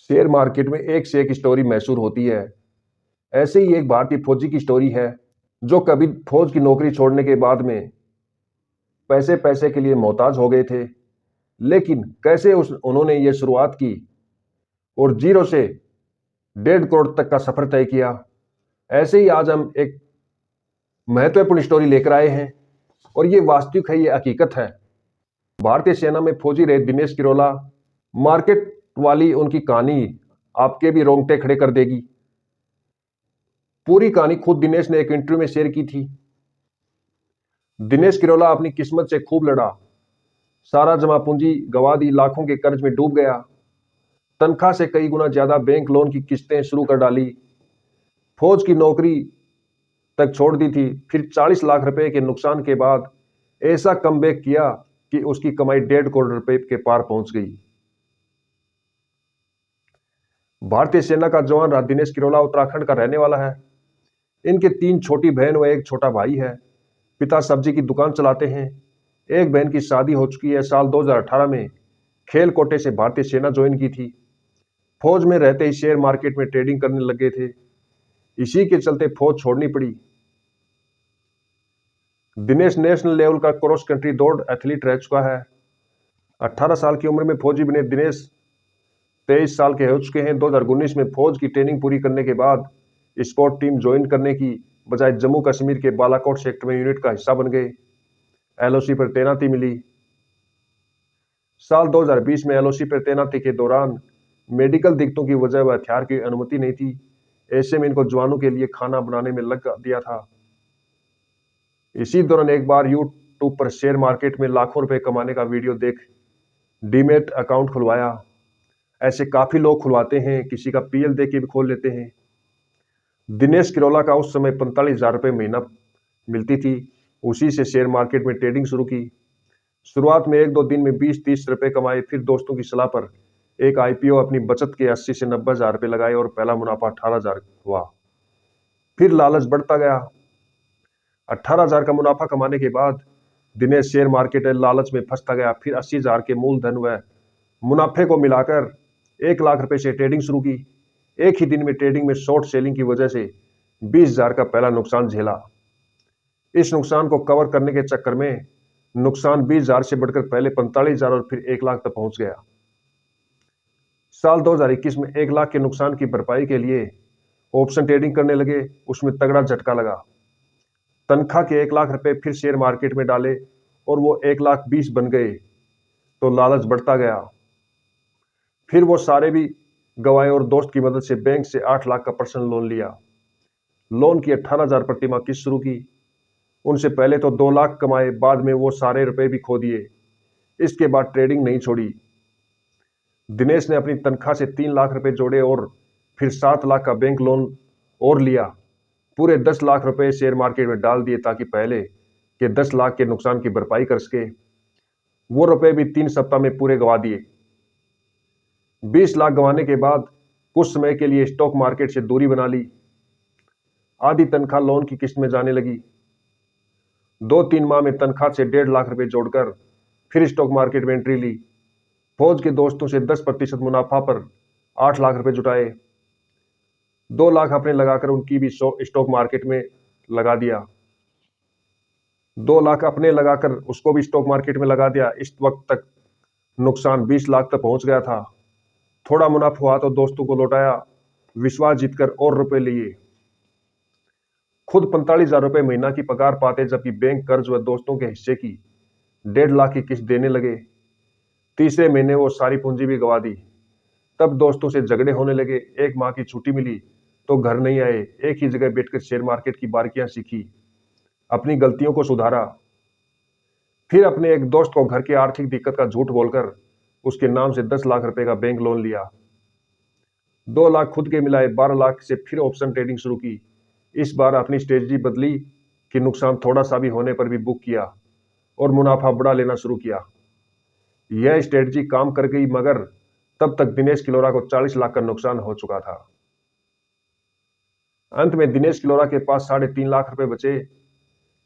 Share market में एक से एक स्टोरी मशहूर होती है। ऐसे ही एक भारतीय फौजी की स्टोरी है जो कभी फौज की नौकरी छोड़ने के बाद में पैसे पैसे के लिए मोहताज हो गए थे, लेकिन कैसे उस उन्होंने ये शुरुआत की और जीरो से 1.5 करोड़ तक का सफर तय किया। ऐसे ही आज हम एक महत्वपूर्ण स्टोरी लेकर आए हैं और ये वास्तविक है, ये हकीकत है। भारतीय सेना में फौजी रहे दिनेश किरोला मार्केट वाली उनकी कहानी आपके भी रोंगटे खड़े कर देगी। पूरी कहानी खुद दिनेश ने एक इंटरव्यू में शेयर की थी। दिनेश किरोला अपनी किस्मत से खूब लड़ा, सारा जमा पूंजी गंवा दी, लाखों के कर्ज में डूब गया, तनख्वाह से कई गुना ज्यादा बैंक लोन की किस्तें शुरू कर डाली, फौज की नौकरी तक छोड़ दी थी। फिर 40 लाख रुपए के नुकसान के बाद ऐसा कमबैक किया कि उसकी कमाई 1.5 करोड़ रुपए के पार पहुंच गई। भारतीय सेना का जवान रहा दिनेश किरोला उत्तराखंड का रहने वाला है। इनके 3 छोटी बहन व एक छोटा भाई है। पिता सब्जी की दुकान चलाते हैं। एक बहन की शादी हो चुकी है। साल 2018 में खेल कोटे से भारतीय सेना ज्वाइन की थी। फौज में रहते ही शेयर मार्केट में ट्रेडिंग करने लगे थे। इसी के चलते फौज छोड़नी पड़ी। दिनेश नेशनल लेवल का क्रॉस कंट्री दौड़ एथलीट रह चुका है। 18 साल की उम्र में फौजी बने दिनेश 23 साल के हो चुके हैं। 2019 में फौज की ट्रेनिंग पूरी करने के बाद स्पोर्ट टीम ज्वाइन करने की बजाय जम्मू कश्मीर के बालाकोट सेक्टर में यूनिट का हिस्सा बन गए। एलओसी पर तैनाती मिली। साल 2020 में एलओसी पर तैनाती के दौरान मेडिकल दिक्कतों की वजह व हथियार की अनुमति नहीं थी। ऐसे में इनको जवानों के लिए खाना बनाने में लग दिया था। इसी दौरान एक बार यूट्यूब पर शेयर मार्केट में लाखों रुपए कमाने का वीडियो देख डीमेट अकाउंट खुलवाया। ऐसे काफी लोग खुलवाते हैं, किसी का पीएल दे के भी खोल लेते हैं। दिनेश किरोला का उस समय 45,000 रुपये महीना मिलती थी। उसी से शेयर मार्केट में ट्रेडिंग शुरू की। शुरुआत में 1-2 दिन में 20-30 रुपए कमाए। फिर दोस्तों की सलाह पर एक आईपीओ अपनी बचत के 80 से 90,000 रुपये लगाए और पहला मुनाफा 18,000 हुआ। फिर लालच बढ़ता गया। 18,000 का मुनाफा कमाने के बाद दिनेश शेयर मार्केट लालच में फंसता गया। फिर 80,000 के मूलधन व मुनाफे को मिलाकर 1 लाख रुपए से ट्रेडिंग शुरू की। एक ही दिन में ट्रेडिंग में शॉर्ट सेलिंग की वजह से 20,000 का पहला नुकसान झेला। इस नुकसान को कवर करने के चक्कर में नुकसान 20,000 से बढ़कर पहले 45,000 और फिर 1 लाख तक पहुंच गया। साल 2021 में 1 लाख के नुकसान की भरपाई के लिए ऑप्शन ट्रेडिंग करने लगे। उसमें तगड़ा झटका लगा। तनख्वाह के 1 लाख रुपए फिर शेयर मार्केट में डाले और वो 1,20,000 बन गए तो लालच बढ़ता गया। फिर वो सारे भी गंवाए और दोस्त की मदद से बैंक से 8 लाख का पर्सनल लोन लिया। लोन की 18,000 प्रति माह किस्त शुरू की। उनसे पहले तो 2 लाख कमाए, बाद में वो सारे रुपए भी खो दिए। इसके बाद ट्रेडिंग नहीं छोड़ी। दिनेश ने अपनी तनख्वाह से 3 लाख रुपए जोड़े और फिर 7 लाख का बैंक लोन और लिया। पूरे 10 लाख रुपए शेयर मार्केट में डाल दिए ताकि पहले के 10 लाख के नुकसान की भरपाई कर सके। वो रुपए भी 3 सप्ताह में पूरे गंवा दिए। 20 लाख गंवाने के बाद कुछ समय के लिए स्टॉक मार्केट से दूरी बना ली। आधी तनख्वाह लोन की किस्त में जाने लगी। 2-3 माह में तनख्वाह से 1.5 लाख रुपए जोड़कर फिर स्टॉक मार्केट में एंट्री ली। फौज के दोस्तों से 10% मुनाफा पर 8 लाख रुपए जुटाए। 2 लाख अपने लगाकर उनकी भी स्टॉक मार्केट में लगा दिया। 2 लाख अपने लगाकर उसको भी स्टॉक मार्केट में लगा दिया। इस वक्त तक नुकसान 20 लाख तक पहुंच गया था। थोड़ा मुनाफा हुआ तो दोस्तों को लौटाया, विश्वास जीतकर और रुपए लिए। खुद 45,000 रुपए महीना की पगार पाते, जबकि बैंक कर्ज व दोस्तों के हिस्से की 1.5 लाख की किस्त देने लगे। तीसरे महीने वो सारी पूंजी भी गंवा दी। तब दोस्तों से झगड़े होने लगे। 1 माह की छुट्टी मिली तो घर नहीं आए। एक ही जगह बैठकर शेयर मार्केट की बारीकियां सीखी, अपनी गलतियों को सुधारा। फिर अपने एक दोस्त को घर की आर्थिक दिक्कत का झूठ बोलकर उसके नाम से 10 लाख रुपए का बैंक लोन लिया। 2 लाख खुद के मिलाए, 12 लाख से फिर ऑप्शन ट्रेडिंग शुरू की। इस बार अपनी स्ट्रेटजी बदली कि नुकसान थोड़ा सा भी होने पर भी बुक किया और मुनाफा बढ़ा लेना शुरू किया। यह स्ट्रेटजी काम कर गई, मगर तब तक दिनेश किलोरा को 40 लाख का नुकसान हो चुका था। अंत में दिनेश किलोरा के पास 3.5 लाख रुपए बचे।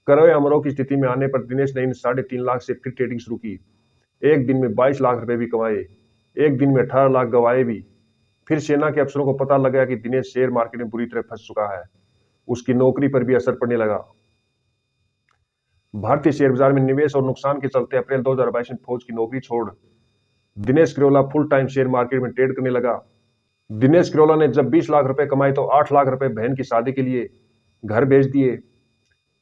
करोए अमरों की स्थिति में आने पर दिनेश ने इन 3.5 लाख से फिर ट्रेडिंग शुरू की। एक दिन में 22 लाख रुपए भी कमाए, एक दिन में 18 लाख गंवाए भी। फिर सेना के अफसरों को पता लगा कि दिनेश शेयर मार्केट में बुरी तरह फंस चुका है। उसकी नौकरी पर भी असर पड़ने लगा। भारतीय शेयर बाजार में निवेश और नुकसान के चलते अप्रैल 2022 में फौज की नौकरी छोड़ Dinesh Kirola full time share market में ट्रेड करने लगा। दिनेश किरोला ने जब 20 लाख रुपए कमाए तो 8 लाख रुपए बहन की शादी के लिए घर बेच दिए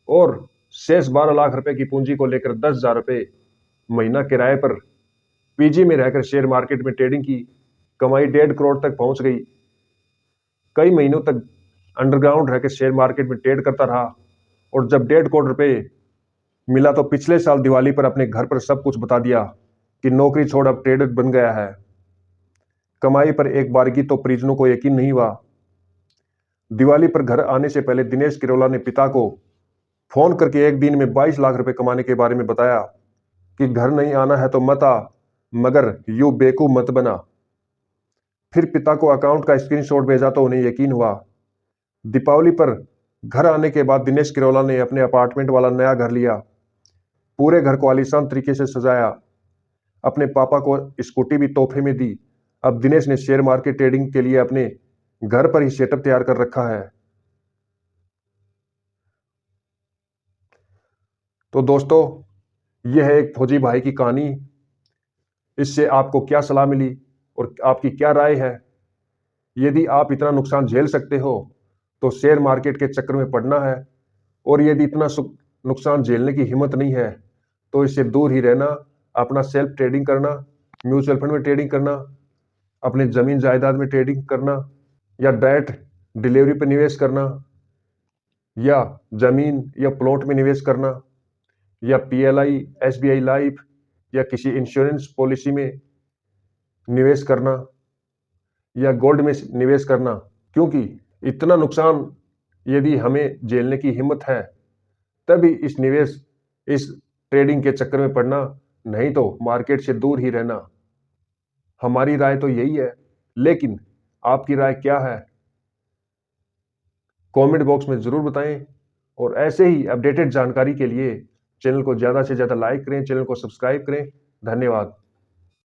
और शेष 12 लाख रुपए की पूंजी को लेकर 10,000 रुपए महीना किराए पर पीजी में रहकर शेयर मार्केट में ट्रेडिंग की। कमाई 1.5 करोड़ तक पहुंच गई। कई महीनों तक अंडरग्राउंड रहकर शेयर मार्केट में ट्रेड करता रहा और जब 1.5 करोड़ रुपए मिला तो पिछले साल दिवाली पर अपने घर पर सब कुछ बता दिया कि नौकरी छोड़ अब ट्रेडर बन गया है। कमाई पर एक बारगी तो परिजनों को यकीन नहीं हुआ। दिवाली पर घर आने से पहले दिनेश किरोला ने पिता को फोन करके एक दिन में 22 लाख रुपए कमाने के बारे में बताया कि घर नहीं आना है तो मत आ, मगर यूं बेवकूफ मत बना। फिर पिता को अकाउंट का स्क्रीनशॉट भेजा तो उन्हें यकीन हुआ। दीपावली पर घर आने के बाद दिनेश किरोला ने अपने अपार्टमेंट वाला नया घर लिया। पूरे घर को आलीशान तरीके से सजाया। अपने पापा को स्कूटी भी तोहफे में दी। अब दिनेश ने शेयर मार्केट ट्रेडिंग के लिए अपने घर पर ही सेटअप तैयार कर रखा है। तो दोस्तों, यह है एक फौजी भाई की कहानी। इससे आपको क्या सलाह मिली और आपकी क्या राय है? यदि आप इतना नुकसान झेल सकते हो तो शेयर मार्केट के चक्कर में पड़ना है, और यदि इतना नुकसान झेलने की हिम्मत नहीं है तो इससे दूर ही रहना। अपना सेल्फ ट्रेडिंग करना, म्यूचुअल फंड में ट्रेडिंग करना, अपने जमीन जायदाद में ट्रेडिंग करना, या डायरेक्ट डिलीवरी पर निवेश करना, या जमीन या प्लॉट में निवेश करना, या पीएलआई, एसबीआई लाइफ या किसी इंश्योरेंस पॉलिसी में निवेश करना, या गोल्ड में निवेश करना। क्योंकि इतना नुकसान यदि हमें झेलने की हिम्मत है तभी इस ट्रेडिंग के चक्कर में पड़ना, नहीं तो मार्केट से दूर ही रहना। हमारी राय तो यही है, लेकिन आपकी राय क्या है? कमेंट बॉक्स में जरूर बताएं। और ऐसे ही अपडेटेड जानकारी के लिए चैनल को ज़्यादा से ज़्यादा लाइक करें, चैनल को सब्सक्राइब करें। धन्यवाद।